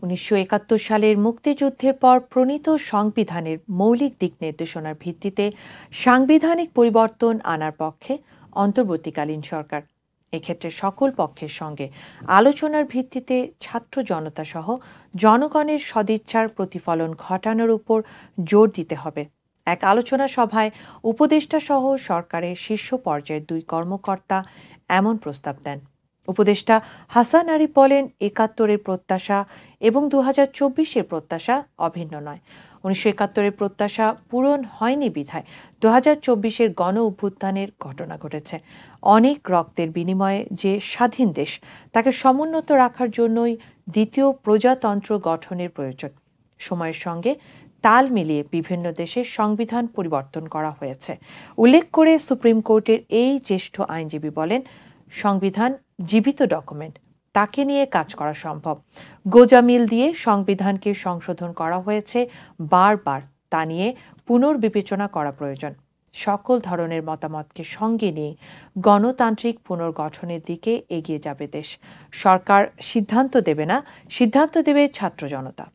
1971 সালের মুক্তিযুদ্ধের পর প্রণীত সংবিধানের মৌলিক দিক নির্দেশনার ভিত্তিতে সাংবিধানিক পরিবর্তন আনার পক্ষে অন্তর্বর্তীকালীন সরকার। এক্ষেত্রে সকল পক্ষের সঙ্গে আলোচনার ভিত্তিতে ছাত্র জনতা সহ জনগণের সদিচ্ছার প্রতিফলন ঘটানোর উপর জোর দিতে হবে। এক আলোচনা সভায় উপদেষ্টা সহ সরকারের শীর্ষ পর্যায়ের 2 কর্মকর্তা এমন প্রস্তাব দেন। উপদেষ্টা হাসান আরিফ বলেন, 71-এর প্রত্যাশা এবং 2024-এর প্রত্যাশা অভিন্ন নয়। 1971-এর প্রত্যাশা পূরণ হয়নি বিধায় 2024-এর গণ অভ্যুত্থানের ঘটনা ঘটেছে। অনেক রক্তের বিনিময়ে যে স্বাধীন দেশ, তাকে সমুন্নত রাখার জন্যই দ্বিতীয় প্রজাতন্ত্র গঠনের প্রয়োজন। সময়ের সঙ্গে তাল মিলিয়ে বিভিন্ন দেশের সংবিধান পরিবর্তন করা হয়েছে উল্লেখ করে সুপ্রিম কোর্টের এই জ্যেষ্ঠ আইনজীবী বলেন, সংবিধান জীবিত ডকুমেন্ট, তাকে নিয়ে কাজ করা সম্ভব। গোজামিল দিয়ে সংবিধানকে সংশোধন করা হয়েছে বারবার, তা নিয়ে পুনর্বিবেচনা করা প্রয়োজন। সকল ধরনের মতামতকে সঙ্গে নিয়ে গণতান্ত্রিক পুনর্গঠনের দিকে এগিয়ে যাবে দেশ। সরকার সিদ্ধান্ত দেবে না, সিদ্ধান্ত দেবে ছাত্র জনতা।